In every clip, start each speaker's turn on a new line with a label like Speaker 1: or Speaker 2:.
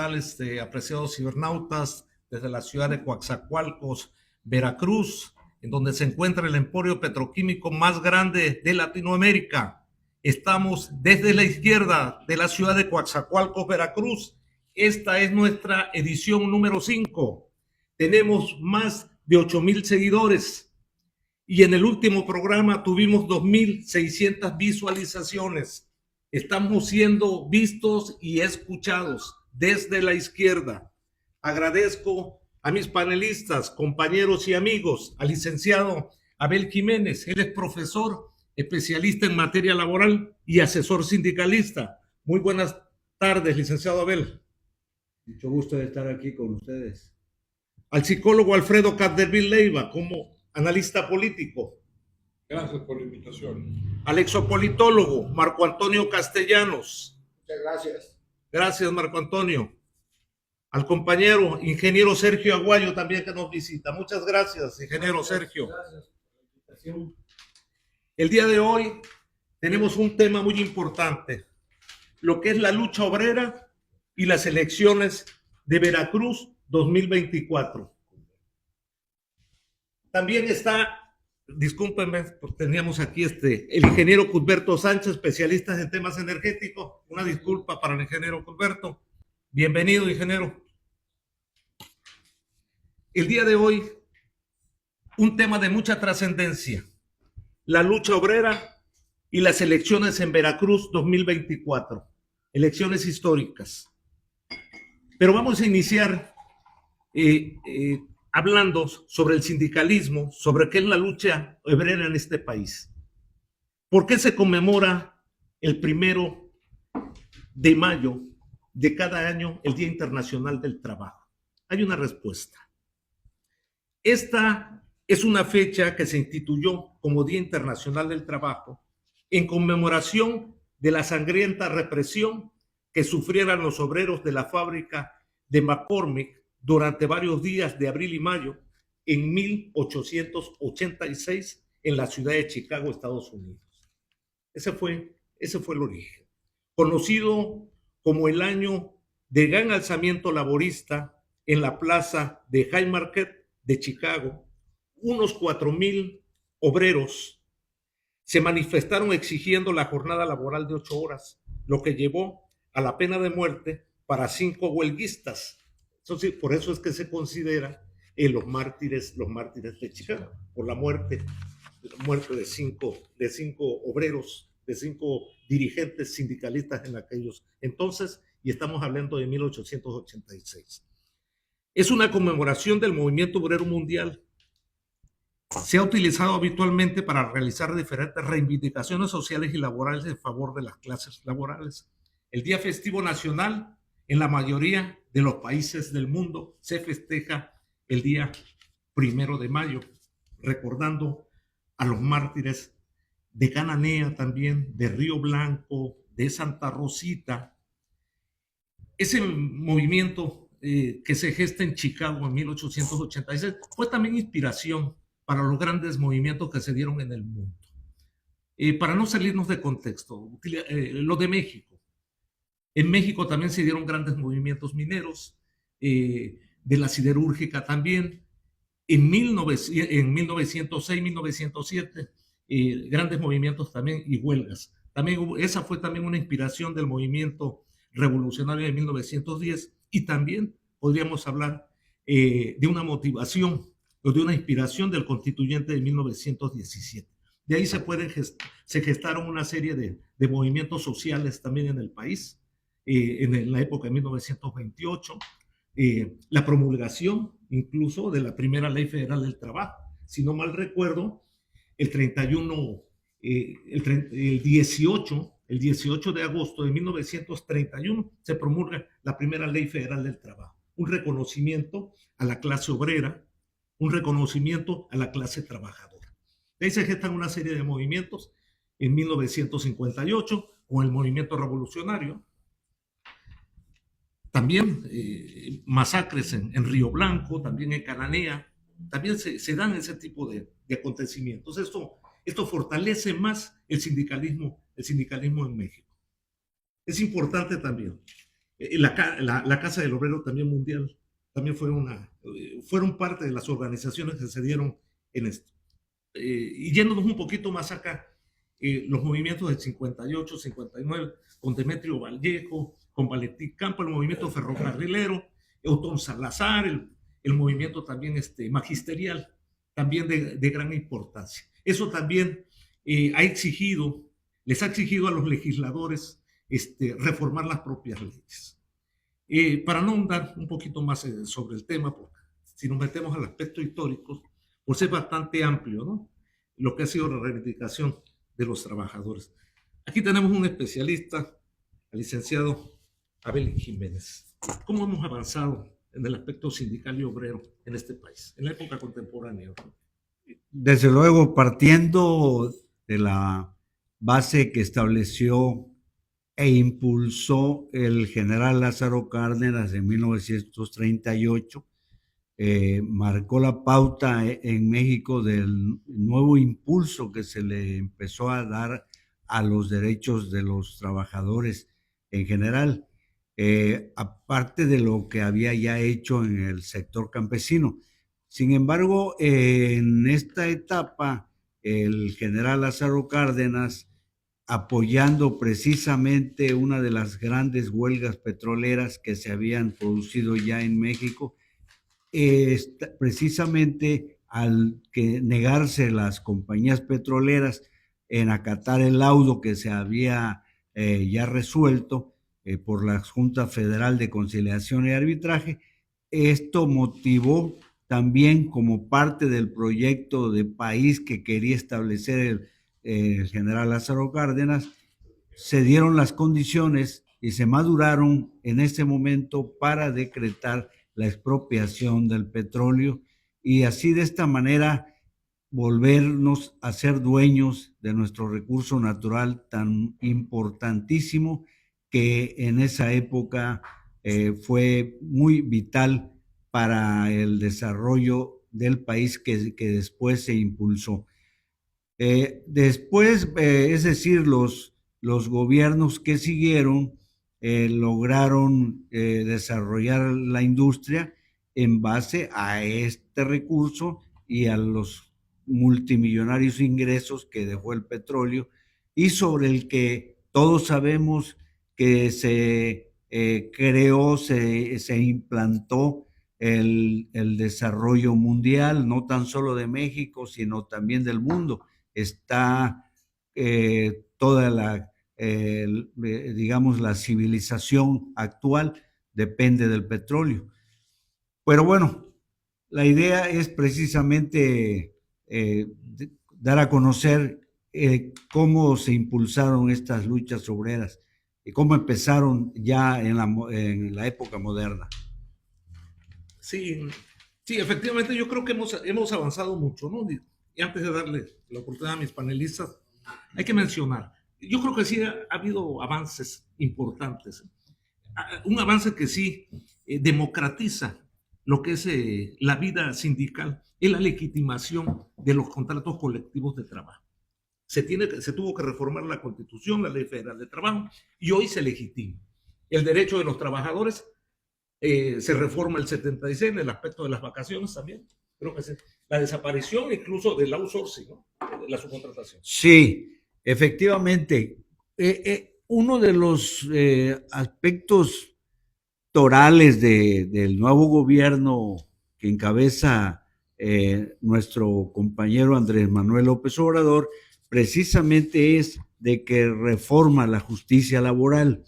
Speaker 1: tal, apreciados cibernautas? Desde la ciudad de Coatzacoalcos, Veracruz, en donde se encuentra el emporio petroquímico más grande de Latinoamérica. Estamos desde la izquierda de la ciudad de Coatzacoalcos, Veracruz. Esta es nuestra edición número 5. Tenemos más de 8,000 seguidores y en el último programa tuvimos 2,600 visualizaciones. Estamos siendo vistos y escuchados desde la izquierda. Agradezco a mis panelistas, compañeros y amigos, al licenciado Abel Jiménez. Él es profesor, especialista en materia laboral y asesor sindicalista. Muy buenas tardes, licenciado Abel.
Speaker 2: Mucho gusto de estar aquí con ustedes.
Speaker 1: Al psicólogo Alfredo Capdeville Leiva, como analista político.
Speaker 3: Gracias por la invitación.
Speaker 1: Al exopolitólogo Marco Antonio Castellanos.
Speaker 4: Muchas gracias.
Speaker 1: Gracias, Marco Antonio. Al compañero ingeniero Sergio Aguayo también que nos visita. Muchas gracias, ingeniero Sergio.
Speaker 4: Gracias por la invitación.
Speaker 1: El día de hoy tenemos un tema muy importante, lo que es la lucha obrera y las elecciones de Veracruz 2024. También está, discúlpenme, teníamos aquí el ingeniero Cusberto Sánchez, especialista en temas energéticos. Una disculpa para el ingeniero Cusberto. Bienvenido, ingeniero. El día de hoy, un tema de mucha trascendencia, la lucha obrera y las elecciones en Veracruz 2024, elecciones históricas. Pero vamos a iniciar hablando sobre el sindicalismo, sobre qué es la lucha obrera en este país. ¿Por qué se conmemora el 1 de mayo de cada año el Día Internacional del Trabajo? Hay una respuesta. Esta es una fecha que se instituyó como Día Internacional del Trabajo en conmemoración de la sangrienta represión que sufrieron los obreros de la fábrica de McCormick durante varios días de abril y mayo en 1886 en la ciudad de Chicago, Estados Unidos. Ese fue el origen. Conocido como el año de gran alzamiento laborista en la plaza de Haymarket de Chicago, unos 4,000 obreros se manifestaron exigiendo la jornada laboral de 8 horas, lo que llevó a la pena de muerte para 5 huelguistas. Entonces, por eso es que se considera los mártires de Chicago, por la muerte de cinco obreros, de 5 dirigentes sindicalistas en aquellos entonces, y estamos hablando de 1886. Es una conmemoración del movimiento obrero mundial. Se ha utilizado habitualmente para realizar diferentes reivindicaciones sociales y laborales en favor de las clases laborales. El Día Festivo Nacional, en la mayoría de los países del mundo, se festeja el día 1 de mayo, recordando a los mártires de Cananea también, de Río Blanco, de Santa Rosita. Ese movimiento que se gesta en Chicago en 1886 fue también inspiración para los grandes movimientos que se dieron en el mundo. Para no salirnos de contexto, lo de México. En México también se dieron grandes movimientos mineros, de la siderúrgica también. En 1906, 1907, grandes movimientos también y huelgas. Esa fue también una inspiración del movimiento revolucionario de 1910, y también podríamos hablar de una motivación o de una inspiración del constituyente de 1917. De ahí se gestaron una serie de movimientos sociales también en el país. En la época de 1928, la promulgación incluso de la primera Ley Federal del Trabajo. Si no mal recuerdo, el 18 de agosto de 1931 se promulga la primera Ley Federal del Trabajo. Un reconocimiento a la clase obrera, un reconocimiento a la clase trabajadora. De ahí se gestan una serie de movimientos. En 1958, con el movimiento revolucionario, también masacres en Río Blanco, también en Cananea, también se dan ese tipo de acontecimientos. Esto fortalece más el sindicalismo en México. Es importante también La Casa del Obrero también mundial, también fueron parte de las organizaciones que se dieron en esto. Y yéndonos un poquito más acá, los movimientos del 58, 59, con Demetrio Vallejo, con Valentín Campo, el movimiento ferrocarrilero, Eutón Salazar, el movimiento también magisterial, también de gran importancia. Eso también les ha exigido a los legisladores reformar las propias leyes. Para no andar un poquito más sobre el tema, porque si nos metemos al aspecto histórico, pues es bastante amplio, ¿no? Lo que ha sido la reivindicación de los trabajadores. Aquí tenemos un especialista, el licenciado Abel Jiménez. ¿Cómo hemos avanzado en el aspecto sindical y obrero en este país, en la época contemporánea?
Speaker 2: Desde luego, partiendo de la base que estableció e impulsó el general Lázaro Cárdenas en 1938, marcó la pauta en México del nuevo impulso que se le empezó a dar a los derechos de los trabajadores en general, aparte de lo que había ya hecho en el sector campesino. Sin embargo, en esta etapa, el general Lázaro Cárdenas, apoyando precisamente una de las grandes huelgas petroleras que se habían producido ya en México, precisamente al que negarse las compañías petroleras en acatar el laudo que se había ya resuelto por la Junta Federal de Conciliación y Arbitraje, esto motivó también, como parte del proyecto de país que quería establecer el general Lázaro Cárdenas, se dieron las condiciones y se maduraron en ese momento para decretar la expropiación del petróleo y así, de esta manera, volvernos a ser dueños de nuestro recurso natural tan importantísimo que en esa época fue muy vital para el desarrollo del país que después se impulsó. Después, es decir, los gobiernos que siguieron lograron desarrollar la industria en base a este recurso y a los multimillonarios ingresos que dejó el petróleo, y sobre el que todos sabemos que se creó, se implantó el desarrollo mundial, no tan solo de México, sino también del mundo. Está toda la, digamos, la civilización actual depende del petróleo. Pero bueno, la idea es precisamente dar a conocer cómo se impulsaron estas luchas obreras y cómo empezaron ya en la época moderna.
Speaker 1: Sí, efectivamente, yo creo que hemos avanzado mucho, ¿no? Y antes de darle la oportunidad a mis panelistas, hay que mencionar, yo creo que sí ha habido avances importantes. Un avance que sí democratiza lo que es la vida sindical, es la legitimación de los contratos colectivos de trabajo. Se tuvo que reformar la Constitución, la Ley Federal de Trabajo, y hoy se legitima. El derecho de los trabajadores se reforma el 76 en el aspecto de las vacaciones también. Creo que la desaparición incluso del outsourcing, ¿no? De la subcontratación.
Speaker 2: Sí, efectivamente. Uno de los aspectos torales del nuevo gobierno que encabeza nuestro compañero Andrés Manuel López Obrador, precisamente es de que reforma la justicia laboral,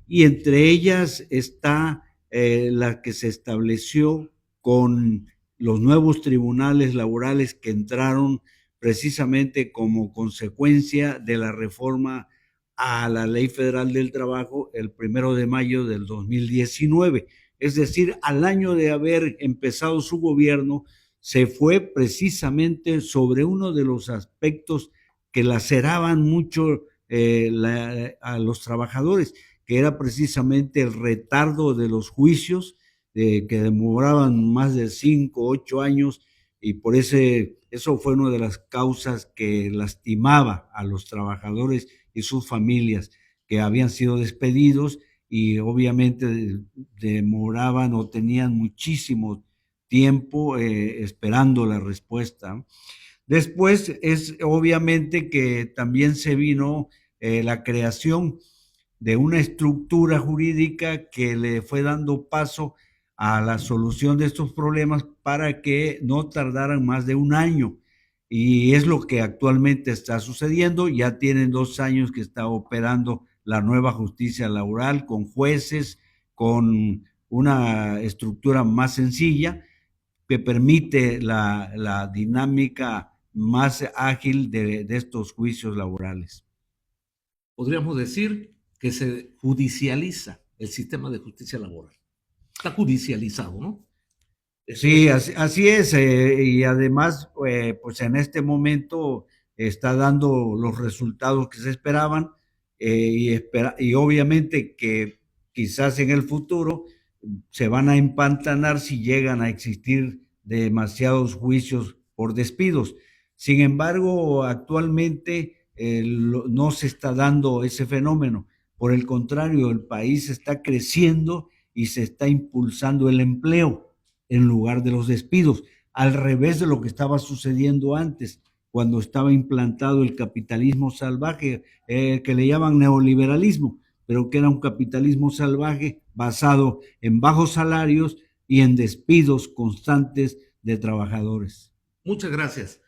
Speaker 2: y entre ellas está la que se estableció con los nuevos tribunales laborales que entraron precisamente como consecuencia de la reforma a la Ley Federal del Trabajo el 1 de mayo del 2019. Es decir, al año de haber empezado su gobierno, se fue precisamente sobre uno de los aspectos que laceraban mucho a los trabajadores, que era precisamente el retardo de los juicios, que demoraban más de 5 o 8 años, y por eso fue una de las causas que lastimaba a los trabajadores y sus familias, que habían sido despedidos y obviamente demoraban o tenían muchísimo tiempo esperando la respuesta. Después es obviamente que también se vino la creación de una estructura jurídica que le fue dando paso a la solución de estos problemas para que no tardaran más de un año. Y es lo que actualmente está sucediendo. Ya tienen 2 años que está operando la nueva justicia laboral con jueces, con una estructura más sencilla que permite la dinámica más ágil de estos juicios laborales.
Speaker 1: Podríamos decir que se judicializa el sistema de justicia laboral. Está judicializado, ¿no?
Speaker 2: Sí, así es, y además, pues en este momento está dando los resultados que se esperaban, y obviamente que quizás en el futuro se van a empantanar si llegan a existir demasiados juicios por despidos. Sin embargo, actualmente no se está dando ese fenómeno. Por el contrario, el país está creciendo y se está impulsando el empleo en lugar de los despidos, al revés de lo que estaba sucediendo antes, cuando estaba implantado el capitalismo salvaje, que le llaman neoliberalismo, pero que era un capitalismo salvaje basado en bajos salarios y en despidos constantes de trabajadores.
Speaker 1: Muchas gracias.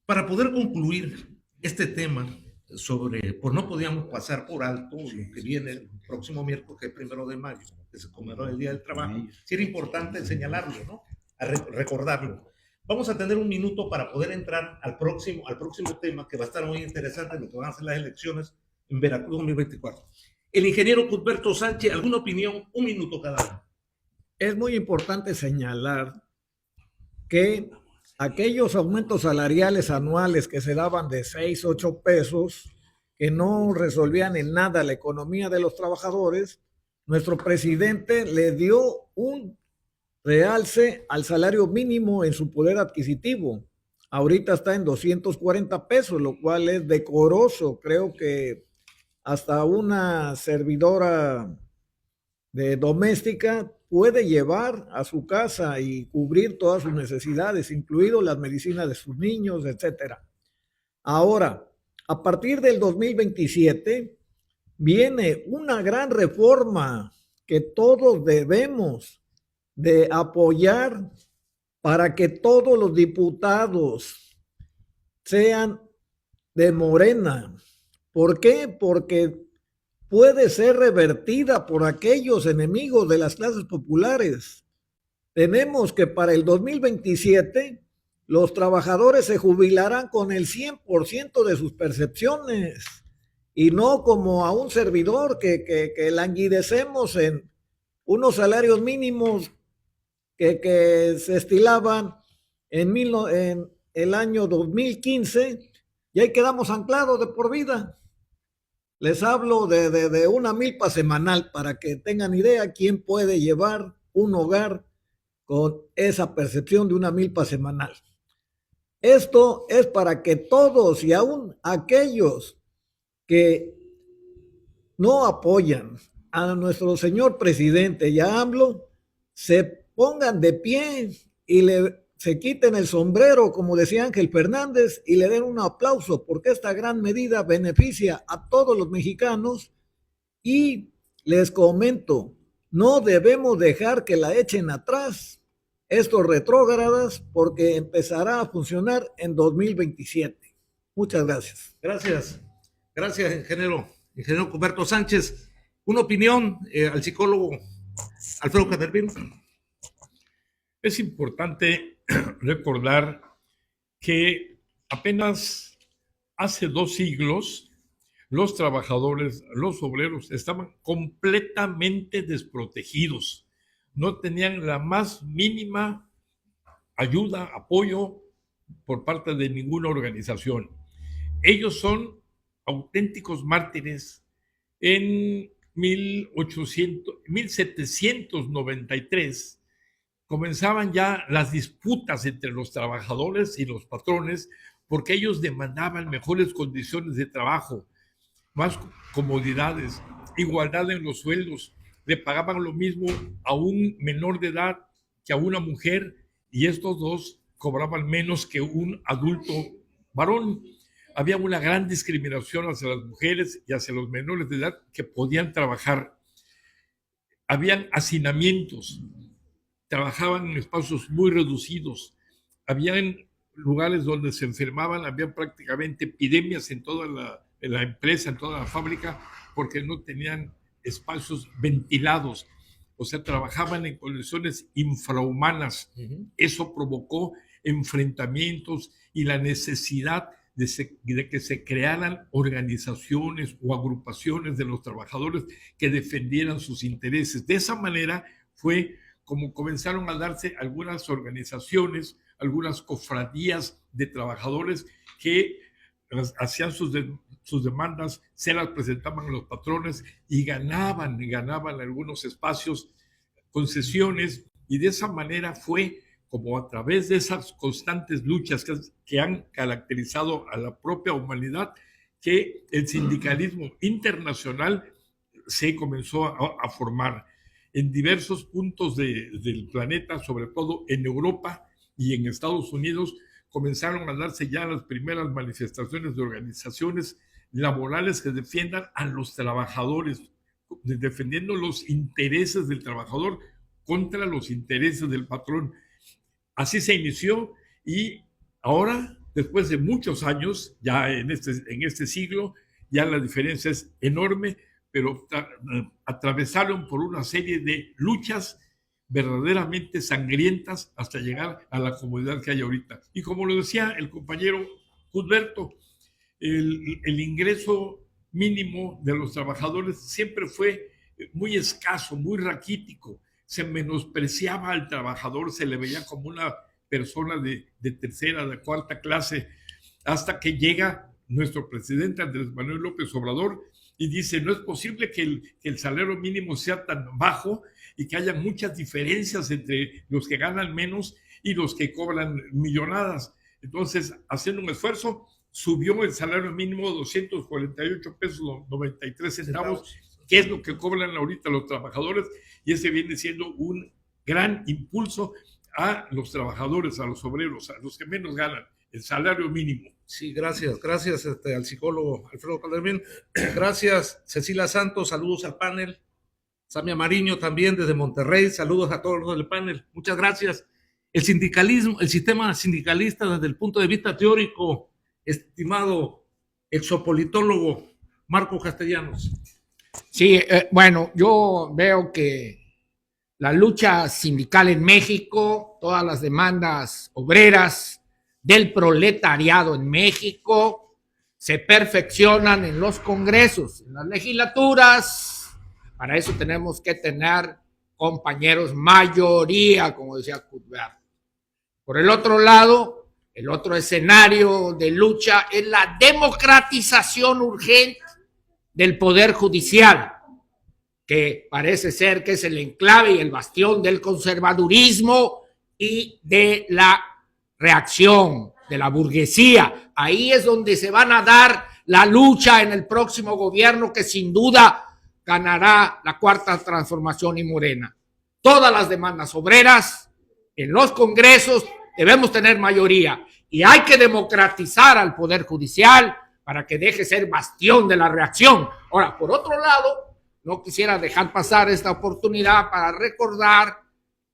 Speaker 1: Para poder concluir este tema pues no podíamos pasar por alto lo que viene el próximo miércoles, que es 1 de mayo, que se conmemora el Día del Trabajo. Sí era importante señalarlo, ¿no? Recordarlo. Vamos a tener un minuto para poder entrar al próximo tema, que va a estar muy interesante, lo que van a ser las elecciones en Veracruz 2024. El ingeniero Cuthberto Sánchez, ¿alguna opinión? Un minuto cada uno.
Speaker 4: Es muy importante señalar que aquellos aumentos salariales anuales que se daban de 6, 8 pesos, que no resolvían en nada la economía de los trabajadores, nuestro presidente le dio un realce al salario mínimo en su poder adquisitivo. Ahorita está en 240 pesos, lo cual es decoroso. Creo que hasta una servidora de doméstica puede llevar a su casa y cubrir todas sus necesidades, incluido las medicinas de sus niños, etcétera. Ahora, a partir del 2027 viene una gran reforma que todos debemos de apoyar para que todos los diputados sean de Morena. ¿Por qué? Porque puede ser revertida por aquellos enemigos de las clases populares. Tenemos que para el 2027 los trabajadores se jubilarán con el 100% de sus percepciones y no como a un servidor que languidecemos en unos salarios mínimos que se estilaban en el año 2015 y ahí quedamos anclados de por vida. Les hablo de una milpa semanal para que tengan idea quién puede llevar un hogar con esa percepción de una milpa semanal. Esto es para que todos y aún aquellos que no apoyan a nuestro señor presidente y a AMLO se pongan de pie y se quiten el sombrero, como decía Ángel Fernández, y le den un aplauso, porque esta gran medida beneficia a todos los mexicanos. Y les comento, no debemos dejar que la echen atrás estos retrógradas, porque empezará a funcionar en 2027. Muchas gracias.
Speaker 1: Gracias, ingeniero Cuthberto Sánchez. Una opinión al psicólogo Alfredo Catervino.
Speaker 3: Es importante recordar que apenas hace 2 siglos los trabajadores, los obreros estaban completamente desprotegidos. No tenían la más mínima ayuda, apoyo por parte de ninguna organización. Ellos son auténticos mártires. En 1793 comenzaban ya las disputas entre los trabajadores y los patrones porque ellos demandaban mejores condiciones de trabajo, más comodidades. igualdad en los sueldos, le pagaban lo mismo a un menor de edad que a una mujer, y estos dos cobraban menos que un adulto varón. Había una gran discriminación hacia las mujeres y hacia los menores de edad que podían trabajar. Habían hacinamientos, trabajaban en espacios muy reducidos, habían lugares donde se enfermaban, había prácticamente epidemias en toda la empresa, en toda la fábrica, porque no tenían espacios ventilados, o sea, trabajaban en condiciones infrahumanas. Eso provocó enfrentamientos y la necesidad de que se crearan organizaciones o agrupaciones de los trabajadores que defendieran sus intereses. De esa manera fue como comenzaron a darse algunas organizaciones, algunas cofradías de trabajadores que hacían sus demandas, se las presentaban a los patrones y ganaban algunos espacios, concesiones, y de esa manera fue como a través de esas constantes luchas que han caracterizado a la propia humanidad, que el sindicalismo internacional se comenzó a formar en diversos puntos del planeta, sobre todo en Europa y en Estados Unidos. Comenzaron a darse ya las primeras manifestaciones de organizaciones laborales que defiendan a los trabajadores, defendiendo los intereses del trabajador contra los intereses del patrón. Así se inició, y ahora, después de muchos años, ya en este siglo, ya la diferencia es enorme, pero atravesaron por una serie de luchas verdaderamente sangrientas hasta llegar a la comodidad que hay ahorita. Y como lo decía el compañero Cudberto, el ingreso mínimo de los trabajadores siempre fue muy escaso, muy raquítico. Se menospreciaba al trabajador, se le veía como una persona de tercera, de cuarta clase, hasta que llega nuestro presidente Andrés Manuel López Obrador y dice: no es posible que el salario mínimo sea tan bajo y que haya muchas diferencias entre los que ganan menos y los que cobran millonadas. Entonces, haciendo un esfuerzo, subió el salario mínimo a 248 pesos 93 centavos, que es lo que cobran ahorita los trabajadores, y ese viene siendo un gran impulso a los trabajadores, a los obreros, a los que menos ganan, el salario mínimo.
Speaker 1: Sí, gracias al psicólogo Alfredo Caldermín. Gracias, Cecilia Santos, saludos al panel. Samia Mariño también desde Monterrey, saludos a todos los del panel. Muchas gracias. El sindicalismo, el sistema sindicalista desde el punto de vista teórico, estimado exopolitólogo Marco Castellanos.
Speaker 5: Sí, bueno, yo veo que la lucha sindical en México, todas las demandas obreras del proletariado en México se perfeccionan en los congresos, en las legislaturas. Para eso tenemos que tener compañeros mayoría, como decía Cuthbert. Por el otro lado, el otro escenario de lucha es la democratización urgente del Poder Judicial, que parece ser que es el enclave y el bastión del conservadurismo y de la reacción de la burguesía. Ahí es donde se van a dar la lucha en el próximo gobierno, que sin duda ganará la Cuarta Transformación y Morena. Todas las demandas obreras en los congresos debemos tener mayoría, y hay que democratizar al Poder Judicial para que deje ser bastión de la reacción. Ahora, por otro lado, no quisiera dejar pasar esta oportunidad para recordar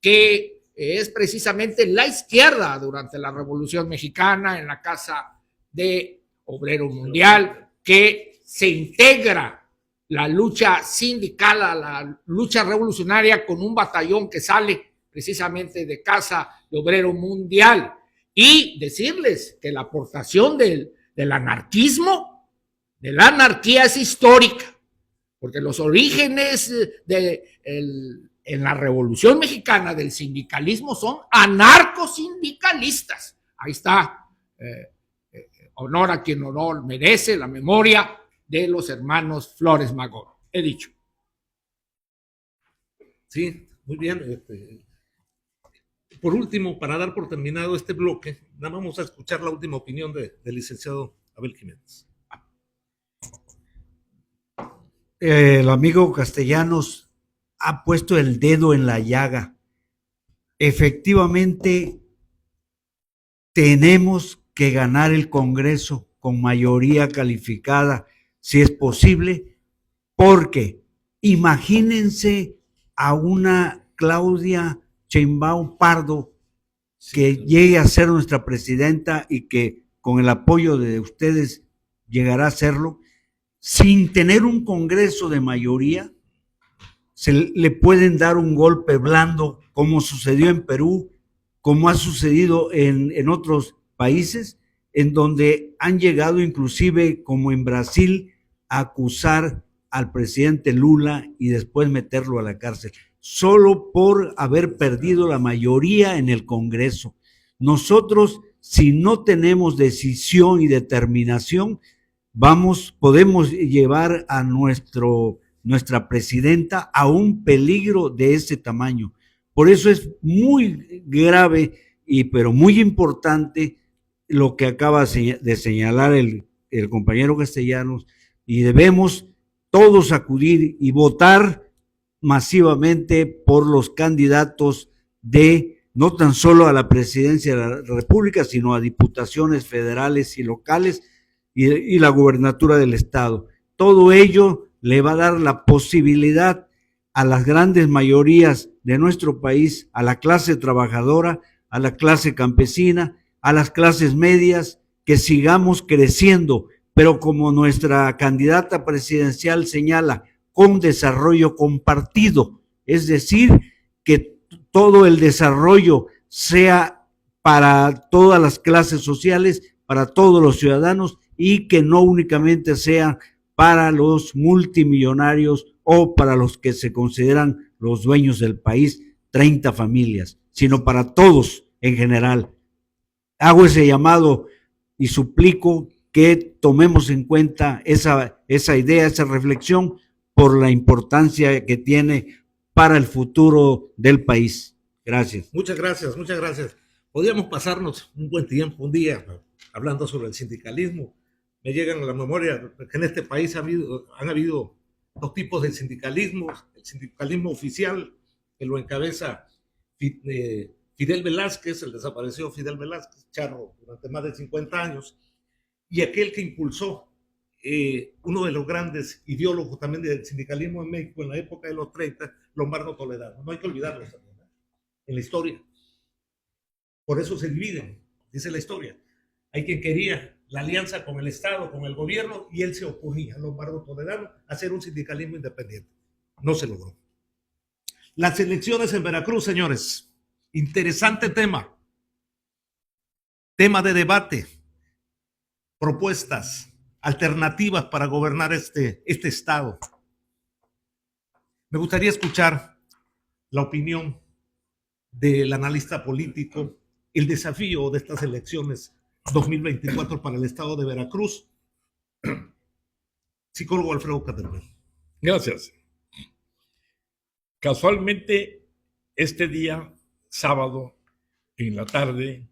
Speaker 5: que es precisamente la izquierda durante la Revolución Mexicana, en la Casa de Obrero Mundial, que se integra la lucha sindical a la lucha revolucionaria con un batallón que sale precisamente de Casa de Obrero Mundial. Y decirles que la aportación del anarquismo, de la anarquía, es histórica, porque los orígenes en la Revolución Mexicana del sindicalismo son anarcosindicalistas. Ahí está, honor a quien honor merece, la memoria de los hermanos Flores Magón. He dicho.
Speaker 1: Sí, muy bien. Por último, para dar por terminado este bloque, nada más vamos a escuchar la última opinión del licenciado Abel Jiménez.
Speaker 2: el amigo Castellanos ha puesto el dedo en la llaga. Efectivamente, tenemos que ganar el Congreso con mayoría calificada, si es posible, porque imagínense a una Claudia Sheinbaum Pardo que llegue a ser nuestra presidenta y que con el apoyo de ustedes llegará a serlo, sin tener un Congreso de mayoría, se le pueden dar un golpe blando, como sucedió en Perú, como ha sucedido en otros países, en donde han llegado inclusive, como en Brasil, a acusar al presidente Lula y después meterlo a la cárcel, solo por haber perdido la mayoría en el Congreso. Nosotros, si no tenemos decisión y determinación, podemos llevar a nuestra presidenta a un peligro de ese tamaño. Por eso es muy grave pero muy importante lo que acaba de señalar el compañero Castellanos, y debemos todos acudir y votar masivamente por los candidatos no tan solo a la presidencia de la República, sino a diputaciones federales y locales y la gubernatura del estado. Todo ello le va a dar la posibilidad a las grandes mayorías de nuestro país, a la clase trabajadora, a la clase campesina, a las clases medias, que sigamos creciendo, pero como nuestra candidata presidencial señala, con desarrollo compartido, es decir, que todo el desarrollo sea para todas las clases sociales, para todos los ciudadanos, y que no únicamente sea para los multimillonarios o para los que se consideran los dueños del país, 30 familias, sino para todos en general. Hago ese llamado y suplico que tomemos en cuenta esa idea, esa reflexión, por la importancia que tiene para el futuro del país. Gracias.
Speaker 1: Muchas gracias, muchas gracias. Podríamos pasarnos un buen tiempo, un día, hablando sobre el sindicalismo. Me llegan a la memoria que en este país han habido dos tipos de sindicalismo: el sindicalismo oficial, que lo encabeza Fidel Velázquez, el desaparecido Fidel Velázquez, charro durante más de 50 años, y aquel que impulsó uno de los grandes ideólogos también del sindicalismo en México en la época de los 30, Lombardo Toledano. No hay que olvidarlo también, ¿no?, en la historia. Por eso se dividen, dice la historia. Hay quien quería la alianza con el Estado, con el gobierno, y él se oponía, Lombardo Toledano, a hacer un sindicalismo independiente. No se logró. Las elecciones en Veracruz, señores. Interesante tema. Tema de debate. Propuestas, alternativas para gobernar este estado. Me gustaría escuchar la opinión del analista político, el desafío de estas elecciones 2024 para el estado de Veracruz. Psicólogo Alfredo Caterpel.
Speaker 3: Gracias. Casualmente, este día, sábado, en la tarde,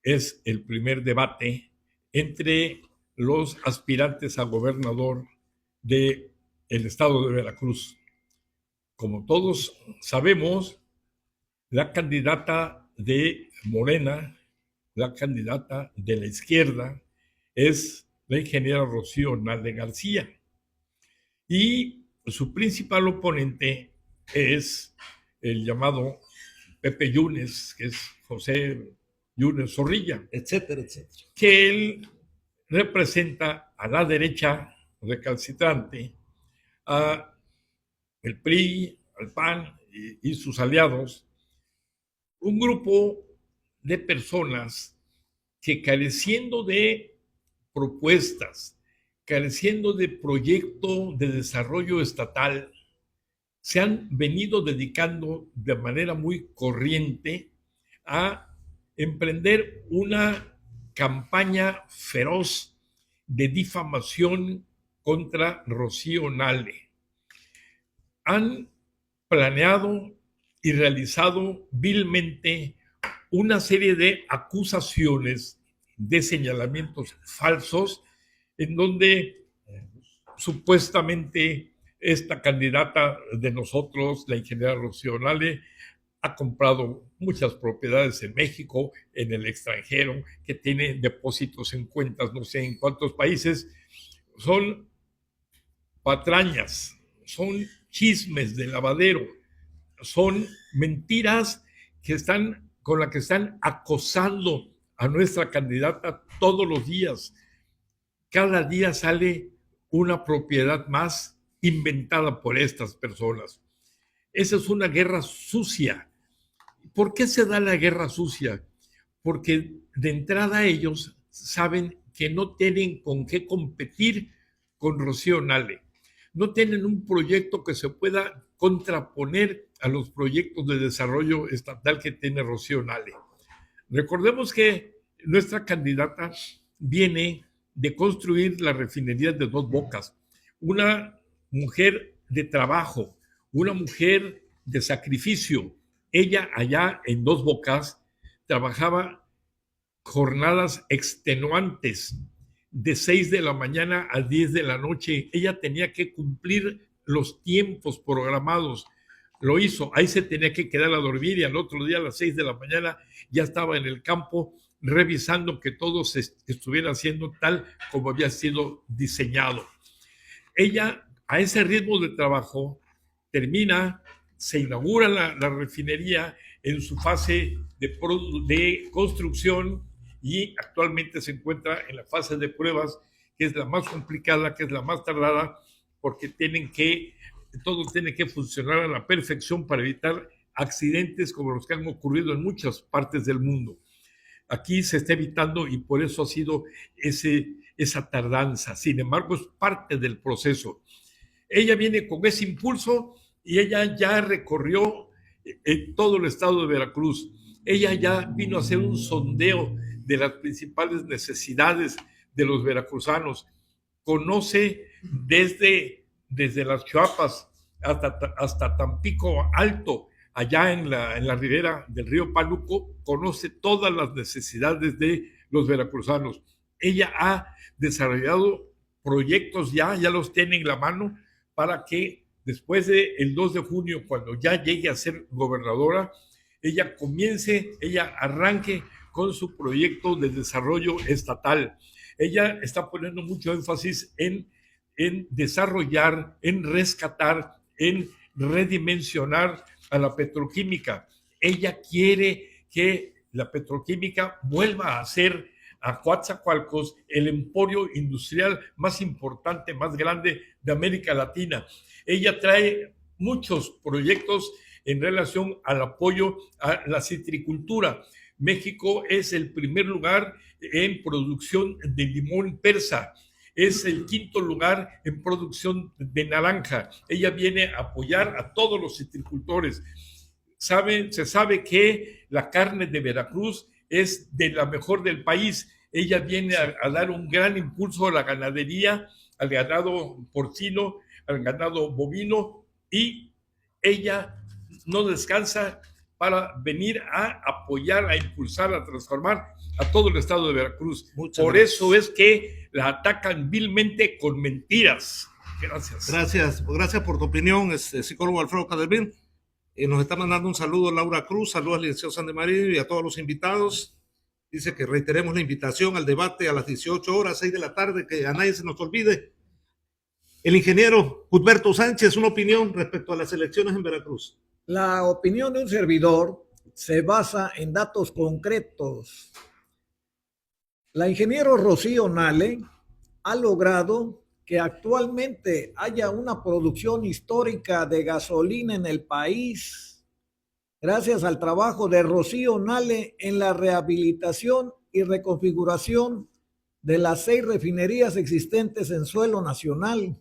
Speaker 3: es el primer debate entre los aspirantes a gobernador del estado de Veracruz. Como todos sabemos, la candidata de Morena, la candidata de la izquierda, es la ingeniera Rocío Nale García. Y su principal oponente es el llamado Pepe Yunes, que es José Yunes Zorrilla,
Speaker 1: etcétera, etcétera.
Speaker 3: Que él representa a la derecha recalcitrante, a el PRI, al PAN y sus aliados, un grupo de personas que, careciendo de propuestas, careciendo de proyecto de desarrollo estatal, se han venido dedicando de manera muy corriente a emprender una campaña feroz de difamación contra Rocío Nale. Han planeado y realizado vilmente una serie de acusaciones, de señalamientos falsos, en donde supuestamente Esta candidata de nosotros, la ingeniera Rocío Nale, ha comprado muchas propiedades en México, en el extranjero, que tiene depósitos en cuentas no sé en cuántos países. Son patrañas, son chismes de lavadero, son mentiras con las que están acosando a nuestra candidata todos los días. Cada día sale una propiedad más inventada por estas personas. Esa es una guerra sucia. ¿Por qué se da la guerra sucia? Porque de entrada ellos saben que no tienen con qué competir con Rocío Nale. No tienen un proyecto que se pueda contraponer a los proyectos de desarrollo estatal que tiene Rocío Nale. Recordemos que nuestra candidata viene de construir la refinería de Dos Bocas, una mujer de trabajo, una mujer de sacrificio. Ella allá en Dos Bocas trabajaba jornadas extenuantes de 6 de la mañana a 10 de la noche. Ella tenía que cumplir los tiempos programados. Lo hizo, ahí se tenía que quedar a dormir y al otro día a las 6 de la mañana ya estaba en el campo revisando que todo se estuviera haciendo tal como había sido diseñado. Ella, a ese ritmo de trabajo, se inaugura la refinería en su fase de construcción y actualmente se encuentra en la fase de pruebas, que es la más complicada, que es la más tardada, porque todo tiene que funcionar a la perfección para evitar accidentes como los que han ocurrido en muchas partes del mundo. Aquí se está evitando y por eso ha sido esa tardanza. Sin embargo, es parte del proceso. Ella viene con ese impulso y ella ya recorrió todo el estado de Veracruz. Ella ya vino a hacer un sondeo de las principales necesidades de los veracruzanos. Conoce desde las Chiapas hasta Tampico Alto, allá en la ribera del río Pánuco, conoce todas las necesidades de los veracruzanos. Ella ha desarrollado proyectos ya los tiene en la mano para que después del 2 de junio, cuando ya llegue a ser gobernadora, ella arranque con su proyecto de desarrollo estatal. Ella está poniendo mucho énfasis en desarrollar, en rescatar, en redimensionar a la petroquímica. Ella quiere que la petroquímica vuelva a ser a Coatzacoalcos el emporio industrial más importante, más grande de América Latina. Ella trae muchos proyectos en relación al apoyo a la citricultura. México es el primer lugar en producción de limón persa. Es el quinto lugar en producción de naranja. Ella viene a apoyar a todos los citricultores. Se sabe que la carne de Veracruz es de la mejor del país. Ella viene a dar un gran impulso a la ganadería, al ganado porcino, al ganado bovino, y ella no descansa para venir a apoyar, a impulsar, a transformar a todo el estado de Veracruz. Por eso es que la atacan vilmente con mentiras. Gracias.
Speaker 1: Gracias por tu opinión, psicólogo Alfredo Caldervin. Nos está mandando un saludo Laura Cruz, saludos al licenciado Sandemario y a todos los invitados. Dice que reiteremos la invitación al debate a las 18 horas, 6 de la tarde, que a nadie se nos olvide. El ingeniero Cuthberto Sánchez, una opinión respecto a las elecciones en Veracruz.
Speaker 4: La opinión de un servidor se basa en datos concretos. La ingeniero Rocío Nale ha logrado que actualmente haya una producción histórica de gasolina en el país, gracias al trabajo de Rocío Nale en la rehabilitación y reconfiguración de las 6 refinerías existentes en suelo nacional,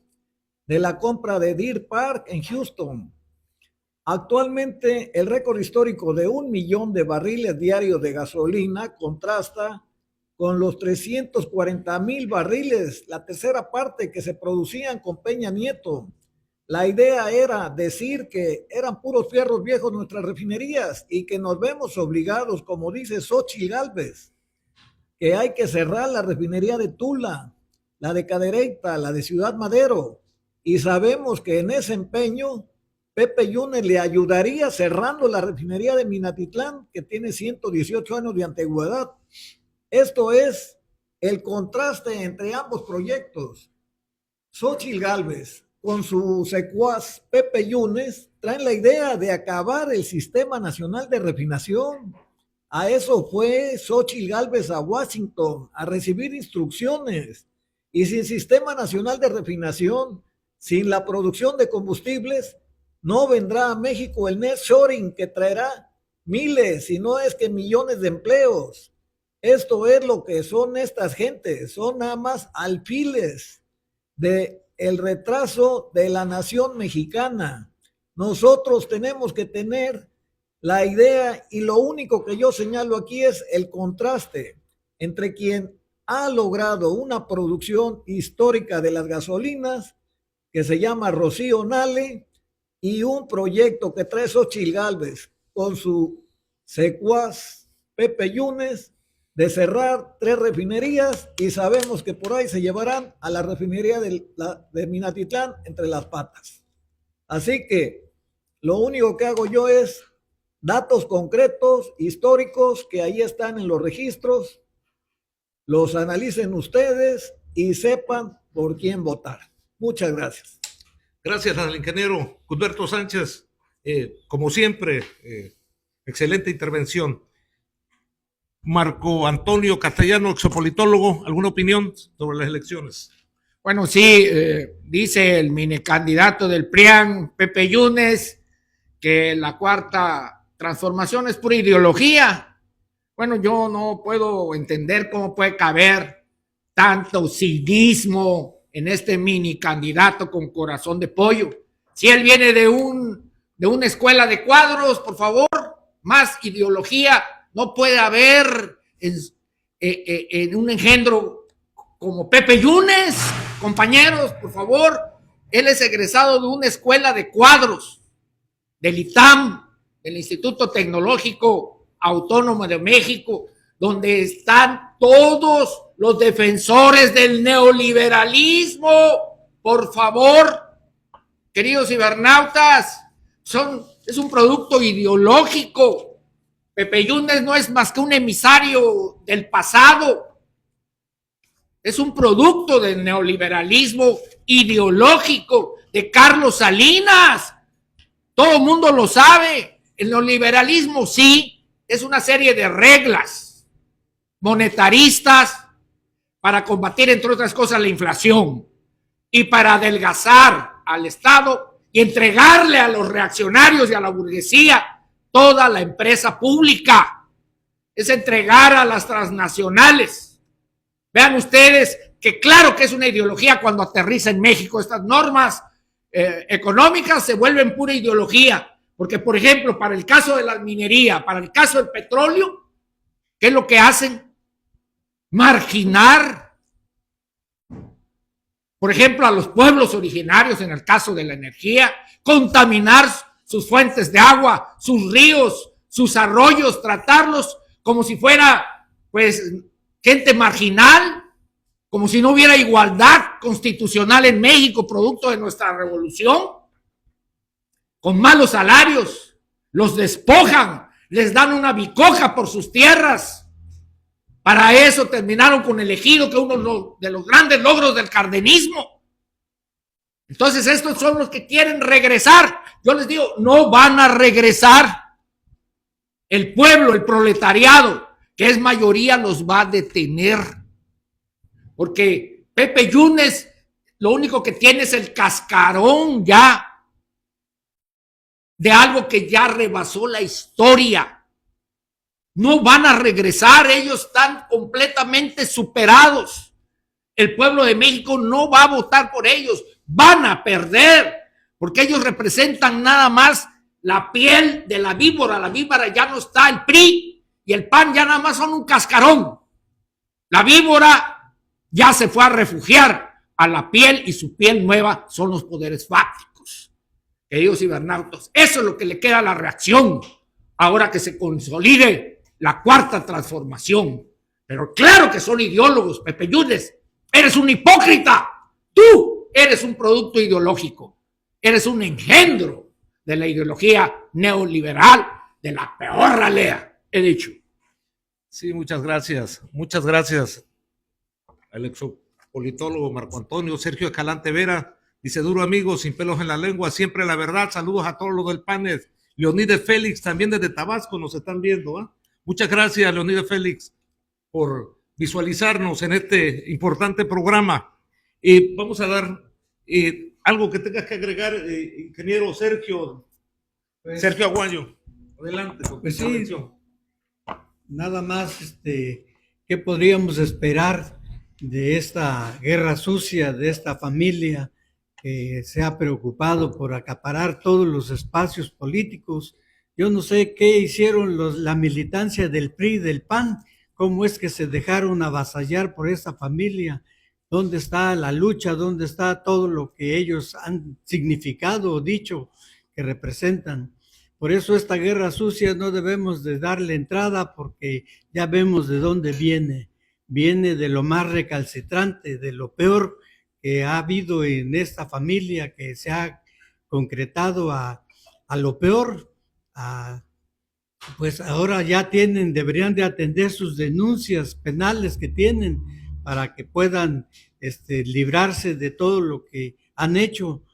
Speaker 4: de la compra de Deer Park en Houston. Actualmente el récord histórico de 1 millón de barriles diarios de gasolina contrasta con los 340,000 barriles, la tercera parte que se producían con Peña Nieto. La idea era decir que eran puros fierros viejos nuestras refinerías y que nos vemos obligados, como dice Xóchitl Gálvez, que hay que cerrar la refinería de Tula, la de Cadereyta, la de Ciudad Madero, y sabemos que en ese empeño Pepe Yunes le ayudaría cerrando la refinería de Minatitlán, que tiene 118 años de antigüedad. Esto es el contraste entre ambos proyectos. Xóchitl Gálvez con su secuaz Pepe Yunes traen la idea de acabar el Sistema Nacional de Refinación. A eso fue Xóchitl Gálvez a Washington a recibir instrucciones. Y sin Sistema Nacional de Refinación, sin la producción de combustibles, no vendrá a México el nearshoring que traerá miles, si no es que millones de empleos. Esto es lo que son estas gentes, son nada más alfiles de el retraso de la nación mexicana. Nosotros tenemos que tener la idea, y lo único que yo señalo aquí es el contraste entre quien ha logrado una producción histórica de las gasolinas, que se llama Rocío Nale, y un proyecto que trae Xóchitl Gálvez con su secuaz Pepe Yunes de cerrar 3 refinerías, y sabemos que por ahí se llevarán a la refinería de Minatitlán entre las patas. Así que lo único que hago yo es datos concretos, históricos, que ahí están en los registros, los analicen ustedes y sepan por quién votar. Muchas gracias.
Speaker 1: Gracias al ingeniero Cusberto Sánchez. Como siempre, excelente intervención. Marco Antonio Castellano, exopolitólogo, ¿alguna opinión sobre las elecciones?
Speaker 5: Bueno, sí, dice el minicandidato del PRIAN, Pepe Yunes, que la cuarta transformación es pura ideología. Bueno, yo no puedo entender cómo puede caber tanto cinismo en este minicandidato con corazón de pollo. Si él viene de una escuela de cuadros, por favor, más ideología no puede haber en un engendro como Pepe Yunes. Compañeros, por favor, él es egresado de una escuela de cuadros, del ITAM, del Instituto Tecnológico Autónomo de México, donde están todos los defensores del neoliberalismo. Por favor, queridos cibernautas, es un producto ideológico. Pepe Yunes no es más que un emisario del pasado. Es un producto del neoliberalismo ideológico de Carlos Salinas. Todo el mundo lo sabe. El neoliberalismo sí es una serie de reglas monetaristas para combatir, entre otras cosas, la inflación y para adelgazar al Estado y entregarle a los reaccionarios y a la burguesía toda la empresa pública. Es entregar a las transnacionales. Vean ustedes que claro que es una ideología cuando aterriza en México. Estas normas económicas se vuelven pura ideología. Porque, por ejemplo, para el caso de la minería, para el caso del petróleo, ¿qué es lo que hacen? Marginar, por ejemplo, a los pueblos originarios en el caso de la energía, contaminar sus fuentes de agua, sus ríos, sus arroyos, tratarlos como si fuera, pues, gente marginal, como si no hubiera igualdad constitucional en México, producto de nuestra revolución, con malos salarios, los despojan, les dan una bicoja por sus tierras. Para eso terminaron con el ejido, que es uno de los grandes logros del cardenismo. Entonces estos son los que quieren regresar. Yo les digo, no van a regresar. El pueblo, el proletariado, que es mayoría, los va a detener. Porque Pepe Yunes lo único que tiene es el cascarón ya de algo que ya rebasó la historia. No van a regresar, ellos están completamente superados. El pueblo de México no va a votar por ellos, van a perder, porque ellos representan nada más la piel de la víbora. La víbora ya no está, el PRI y el PAN ya nada más son un cascarón. La víbora ya se fue a refugiar a la piel, y su piel nueva son los poderes fácticos. Queridos cibernautas, eso es lo que le queda a la reacción ahora que se consolide la cuarta transformación. Pero claro que son ideólogos. Pepe Yunes, eres un hipócrita. Tú eres un producto ideológico, eres un engendro de la ideología neoliberal de la peor ralea, he dicho.
Speaker 1: Sí, muchas gracias. Muchas gracias al exopolitólogo Marco Antonio. Sergio Escalante Vera dice: duro amigo, sin pelos en la lengua, siempre la verdad. Saludos a todos los del panel. Leonides Félix, también desde Tabasco, nos están viendo. Muchas gracias, Leonides Félix, por visualizarnos en este importante programa. Vamos a dar algo que tengas que agregar, ingeniero Sergio. Sergio Aguayo, adelante.
Speaker 6: Pues sí, nada más, ¿qué podríamos esperar de esta guerra sucia, de esta familia que se ha preocupado por acaparar todos los espacios políticos? Yo no sé qué hicieron la militancia del PRI, del PAN, cómo es que se dejaron avasallar por esta familia. ¿Dónde está la lucha? ¿Dónde está todo lo que ellos han significado o dicho que representan? Por eso esta guerra sucia no debemos de darle entrada, porque ya vemos de dónde viene. Viene de lo más recalcitrante, de lo peor que ha habido en esta familia, que se ha concretado a lo peor. Pues ahora ya deberían de atender sus denuncias penales que tienen para que puedan librarse de todo lo que han hecho.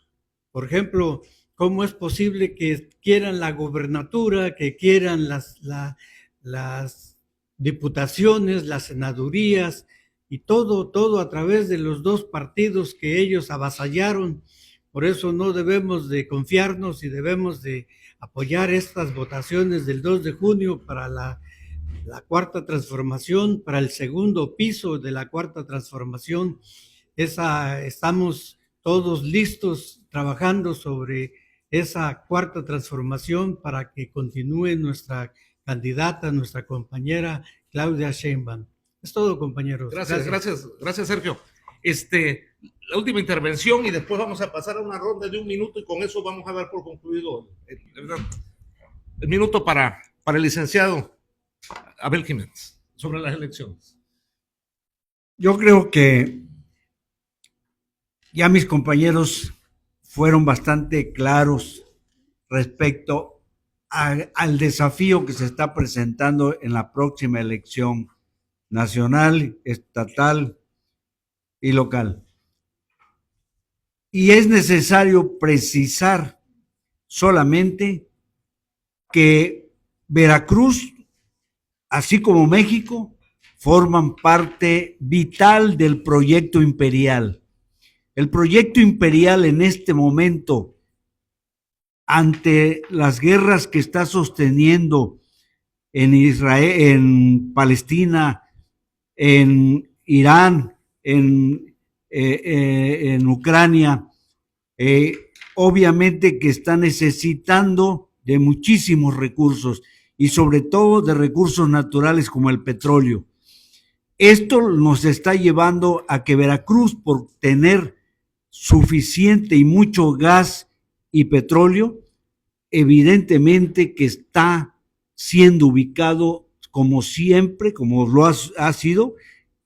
Speaker 6: Por ejemplo, ¿cómo es posible que quieran la gobernatura, que quieran las diputaciones, las senadurías y todo a través de los dos partidos que ellos avasallaron? Por eso no debemos de confiarnos y debemos de apoyar estas votaciones del 2 de junio para la cuarta transformación, para el segundo piso de la cuarta transformación. Estamos todos listos trabajando sobre esa cuarta transformación para que continúe nuestra candidata, nuestra compañera Claudia Sheinbaum. Es todo, compañeros.
Speaker 1: Gracias, Sergio. La última intervención y después vamos a pasar a una ronda de 1 minuto y con eso vamos a dar por concluido el minuto para el licenciado Abel Jiménez sobre las elecciones.
Speaker 2: Yo creo que ya mis compañeros fueron bastante claros respecto al desafío que se está presentando en la próxima elección nacional, estatal y local. Y es necesario precisar solamente que Veracruz, así como México, forman parte vital del proyecto imperial. El proyecto imperial en este momento, ante las guerras que está sosteniendo en Israel, en Palestina, en Irán, en Ucrania, obviamente que está necesitando de muchísimos recursos y sobre todo de recursos naturales como el petróleo. Esto nos está llevando a que Veracruz, por tener suficiente y mucho gas y petróleo, evidentemente que está siendo ubicado como siempre, como lo ha sido,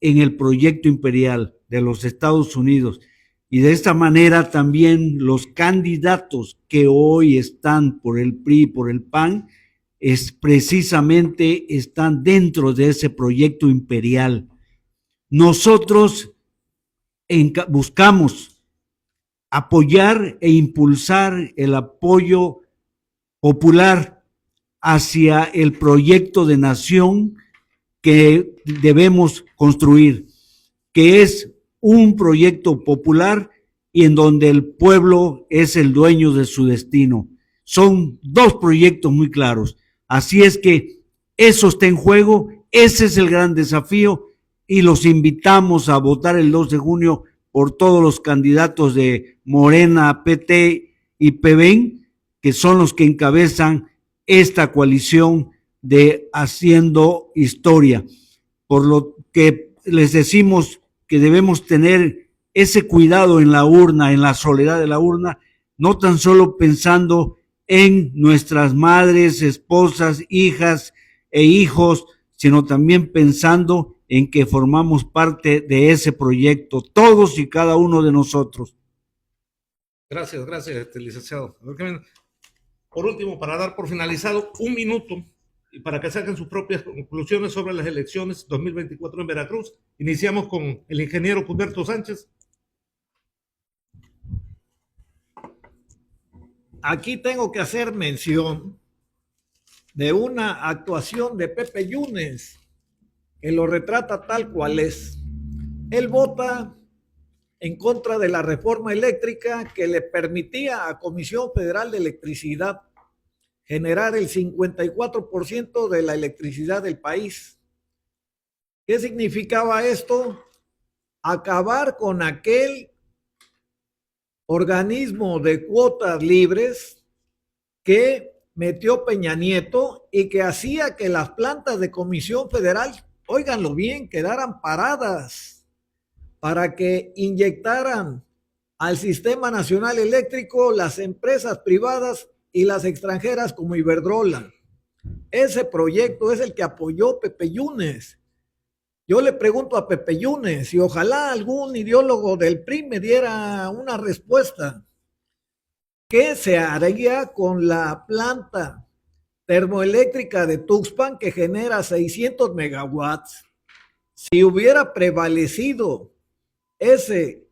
Speaker 2: en el proyecto imperial de los Estados Unidos. Y de esta manera también los candidatos que hoy están por el PRI, por el PAN, precisamente están dentro de ese proyecto imperial. Nosotros buscamos apoyar e impulsar el apoyo popular hacia el proyecto de nación que debemos construir, que es un proyecto popular y en donde el pueblo es el dueño de su destino. Son dos proyectos muy claros. Así es que eso está en juego, ese es el gran desafío y los invitamos a votar el 2 de junio por todos los candidatos de Morena, PT y PBEN, que son los que encabezan esta coalición de Haciendo Historia. Por lo que les decimos que debemos tener ese cuidado en la urna, en la soledad de la urna, no tan solo pensando en nuestras madres, esposas, hijas e hijos, sino también pensando en que formamos parte de ese proyecto, todos y cada uno de nosotros.
Speaker 1: Gracias, licenciado. Por último, para dar por finalizado, un minuto y para que saquen sus propias conclusiones sobre las elecciones 2024 en Veracruz. Iniciamos con el ingeniero Cusberto Sánchez.
Speaker 4: Aquí tengo que hacer mención de una actuación de Pepe Yunes que lo retrata tal cual es. Él vota en contra de la reforma eléctrica que le permitía a Comisión Federal de Electricidad generar el 54% de la electricidad del país. ¿Qué significaba esto? Acabar con aquel organismo de cuotas libres que metió Peña Nieto y que hacía que las plantas de Comisión Federal, óiganlo bien, quedaran paradas para que inyectaran al Sistema Nacional Eléctrico las empresas privadas y las extranjeras como Iberdrola. Ese proyecto es el que apoyó Pepe Yunes. Yo le pregunto a Pepe Yunes y ojalá algún ideólogo del PRI me diera una respuesta. ¿Qué se haría con la planta termoeléctrica de Tuxpan que genera 600 megawatts? Si hubiera prevalecido ese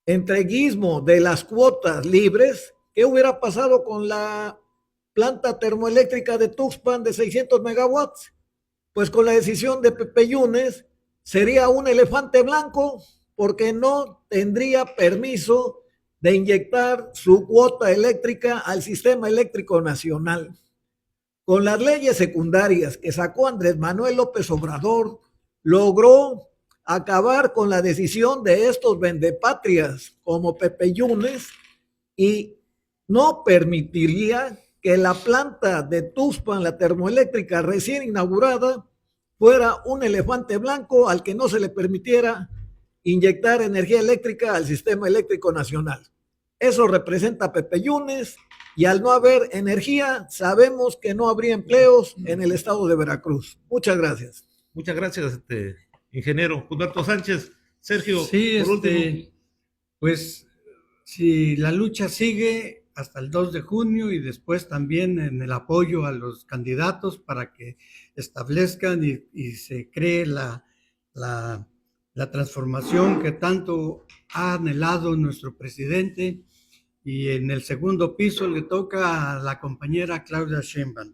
Speaker 4: entreguismo de las cuotas libres, ¿qué hubiera pasado con la planta termoeléctrica de Tuxpan de 600 megawatts? Pues con la decisión de Pepe Yunes sería un elefante blanco porque no tendría permiso de inyectar su cuota eléctrica al sistema eléctrico nacional. Con las leyes secundarias que sacó Andrés Manuel López Obrador, logró acabar con la decisión de estos vendepatrias como Pepe Yunes y no permitiría que la planta de Tuxpan, la termoeléctrica recién inaugurada, fuera un elefante blanco al que no se le permitiera inyectar energía eléctrica al sistema eléctrico nacional. Eso representa Pepe Yunes y al no haber energía sabemos que no habría empleos en el estado de Veracruz. Muchas gracias.
Speaker 1: Muchas gracias, ingeniero Cusberto Sánchez. Sergio,
Speaker 6: Sí,
Speaker 1: por último.
Speaker 6: pues si la lucha sigue hasta el 2 de junio y después también en el apoyo a los candidatos para que establezcan y se cree la transformación que tanto ha anhelado nuestro presidente. Y en el segundo piso le toca a la compañera Claudia Sheinbaum.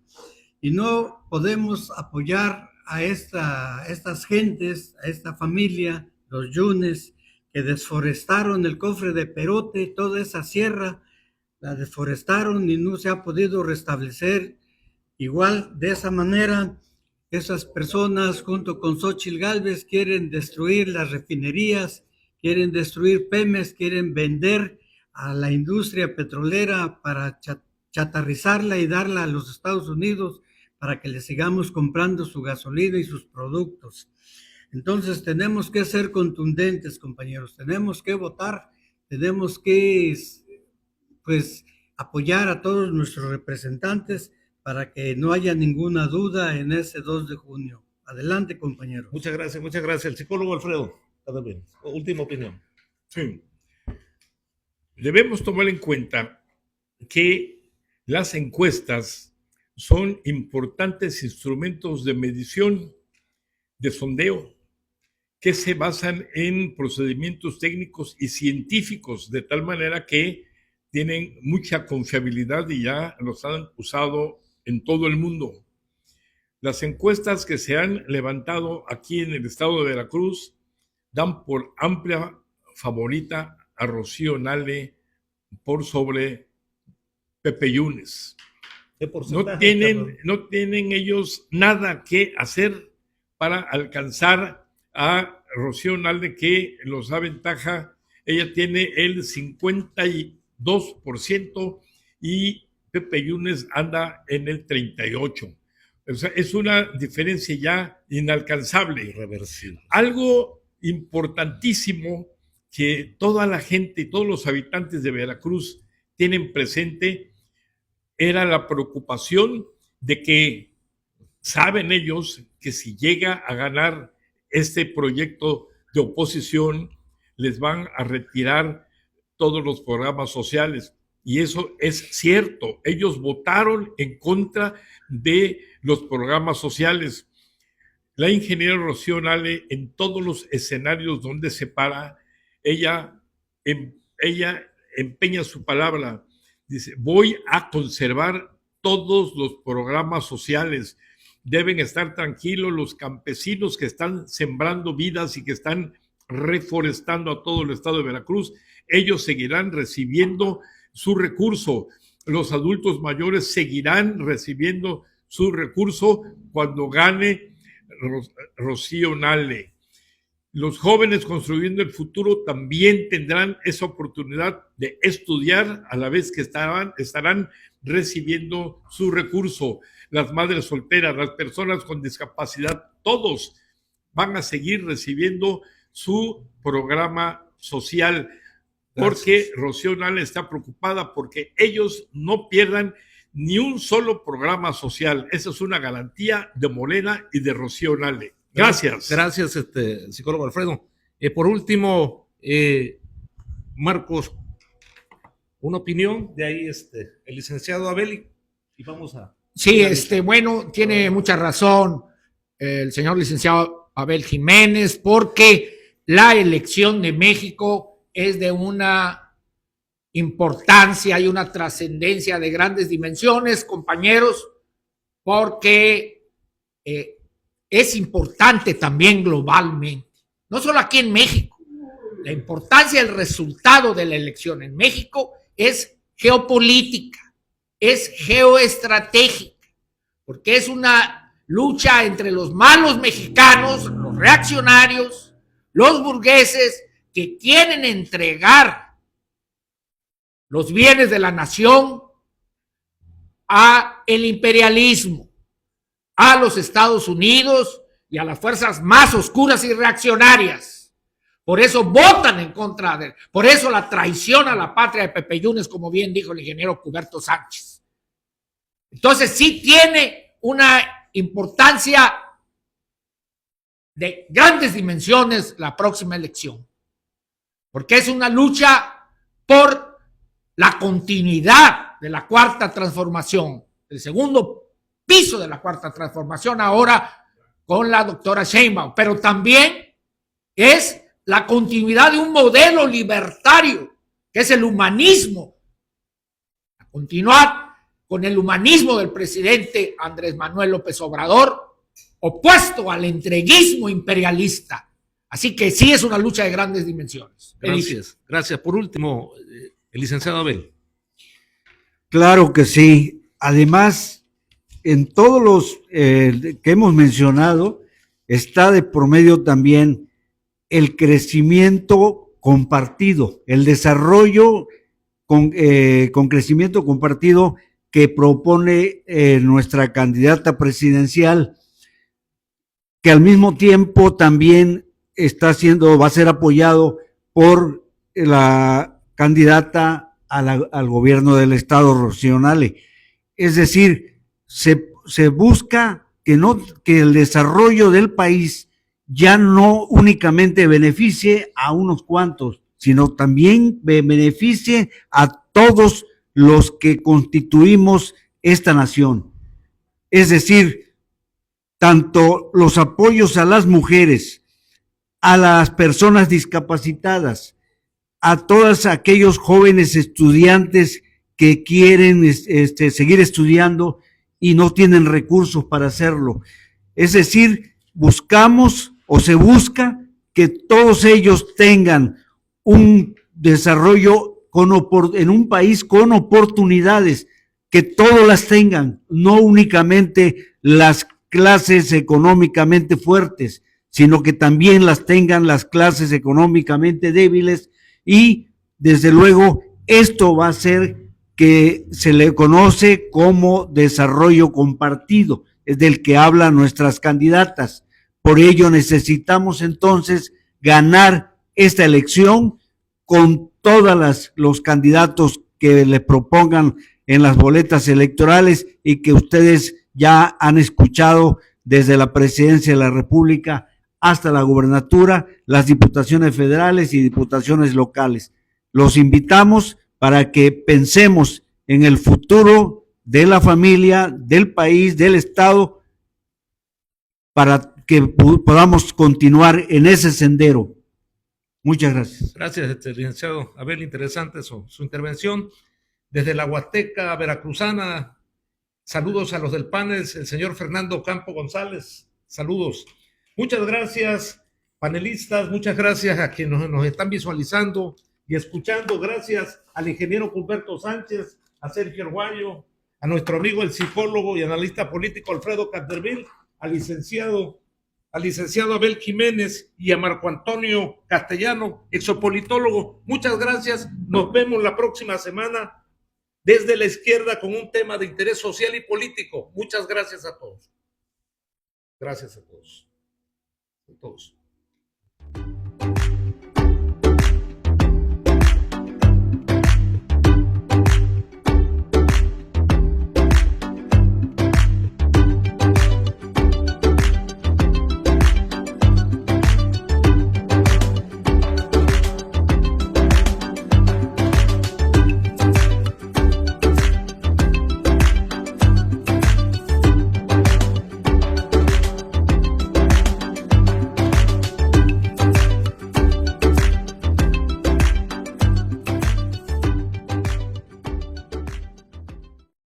Speaker 6: Y no podemos apoyar a estas gentes, a esta familia, los Yunes, que desforestaron el cofre de Perote, toda esa sierra, la deforestaron y no se ha podido restablecer. Igual, de esa manera, esas personas junto con Xóchitl Gálvez quieren destruir las refinerías, quieren destruir Pemex, quieren vender a la industria petrolera para chatarrizarla y darla a los Estados Unidos para que le sigamos comprando su gasolina y sus productos. Entonces tenemos que ser contundentes, compañeros, tenemos que votar, tenemos que pues apoyar a todos nuestros representantes para que no haya ninguna duda en ese 2 de junio. Adelante, compañeros.
Speaker 1: Muchas gracias, muchas gracias. El psicólogo Alfredo, última opinión.
Speaker 3: Sí. Debemos tomar en cuenta que las encuestas son importantes instrumentos de medición, de sondeo, que se basan en procedimientos técnicos y científicos, de tal manera que tienen mucha confiabilidad y ya los han usado en todo el mundo. Las encuestas que se han levantado aquí en el estado de Veracruz dan por amplia favorita a Rocío Nale por sobre Pepe Yunes. No tienen ellos nada que hacer para alcanzar a Rocío Nale, que los aventaja. Ella tiene el 52% y Pepe Yunes anda en el 38%. O sea, es una diferencia ya inalcanzable.
Speaker 1: Irreversible.
Speaker 3: Algo importantísimo que toda la gente y todos los habitantes de Veracruz tienen presente era la preocupación de que saben ellos que si llega a ganar este proyecto de oposición, les van a retirar todos los programas sociales. Y eso es cierto. Ellos votaron en contra de los programas sociales. La ingeniera Rocío Nale, en todos los escenarios donde se para, ella empeña su palabra. Dice, voy a conservar todos los programas sociales. Deben estar tranquilos los campesinos que están sembrando vidas y que están reforestando a todo el estado de Veracruz. Ellos seguirán recibiendo su recurso. Los adultos mayores seguirán recibiendo su recurso cuando gane Rocío Nale. Los jóvenes construyendo el futuro también tendrán esa oportunidad de estudiar a la vez que estarán recibiendo su recurso. Las madres solteras, las personas con discapacidad, todos van a seguir recibiendo su programa social. Porque Rocío Nale está preocupada porque ellos no pierdan ni un solo programa social. Esa es una garantía de Morena y de Rocío Nale. Gracias.
Speaker 1: Gracias, psicólogo Alfredo. Por último, Marcos, una opinión de ahí, el licenciado Abel, y vamos a...
Speaker 5: Sí, bueno, tiene mucha razón el señor licenciado Abel Jiménez, porque la elección de México es de una importancia y una trascendencia de grandes dimensiones, compañeros, porque es importante también globalmente, no solo aquí en México. La importancia del resultado de la elección en México es geopolítica, es geoestratégica, porque es una lucha entre los malos mexicanos, los reaccionarios, los burgueses que quieren entregar los bienes de la nación a el imperialismo, a los Estados Unidos y a las fuerzas más oscuras y reaccionarias. Por eso votan en contra de él. Por eso la traición a la patria de Pepe Yunes, como bien dijo el ingeniero Cuberto Sánchez. Entonces sí tiene una importancia de grandes dimensiones la próxima elección, porque es una lucha por la continuidad de la Cuarta Transformación, el segundo piso de la Cuarta Transformación ahora con la doctora Sheinbaum, pero también es la continuidad de un modelo libertario, que es el humanismo, a continuar con el humanismo del presidente Andrés Manuel López Obrador, opuesto al entreguismo imperialista. Así que sí es una lucha de grandes dimensiones.
Speaker 1: Gracias, gracias. Por último, el licenciado Abel.
Speaker 2: Claro que sí. Además, en todos los que hemos mencionado, está de por medio también el crecimiento compartido, el desarrollo con crecimiento compartido que propone nuestra candidata presidencial, que al mismo tiempo también va a ser apoyado por la candidata al gobierno del estado, Rocío Nale. Es decir, se busca que el desarrollo del país ya no únicamente beneficie a unos cuantos, sino también beneficie a todos los que constituimos esta nación. Es decir, tanto los apoyos a las mujeres, a las personas discapacitadas, a todos aquellos jóvenes estudiantes que quieren seguir estudiando y no tienen recursos para hacerlo. Es decir, se busca que todos ellos tengan un desarrollo en un país con oportunidades, que todos las tengan, no únicamente las clases económicamente fuertes, sino que también las tengan las clases económicamente débiles, y desde luego esto va a ser que se le conoce como desarrollo compartido, es del que hablan nuestras candidatas. Por ello necesitamos entonces ganar esta elección con todos los candidatos que le propongan en las boletas electorales y que ustedes ya han escuchado desde la presidencia de la República hasta la gubernatura, las diputaciones federales y diputaciones locales. los invitamos para que pensemos en el futuro de la familia, del país, del Estado, para que podamos continuar en ese sendero. Muchas gracias.
Speaker 1: Gracias, licenciado Abel, interesante su intervención. Desde la Huasteca veracruzana, saludos a los del panel, el señor Fernando Campo González, saludos. Muchas gracias, panelistas, muchas gracias a quienes nos están visualizando y escuchando. Gracias al ingeniero Culberto Sánchez, a Sergio Arguayo, a nuestro amigo el psicólogo y analista político Alfredo Capdeville, al licenciado Abel Jiménez y a Marco Antonio Castellano, exopolitólogo. Muchas gracias. Nos vemos la próxima semana desde la izquierda con un tema de interés social y político. Muchas gracias a todos. Gracias a todos. A todos.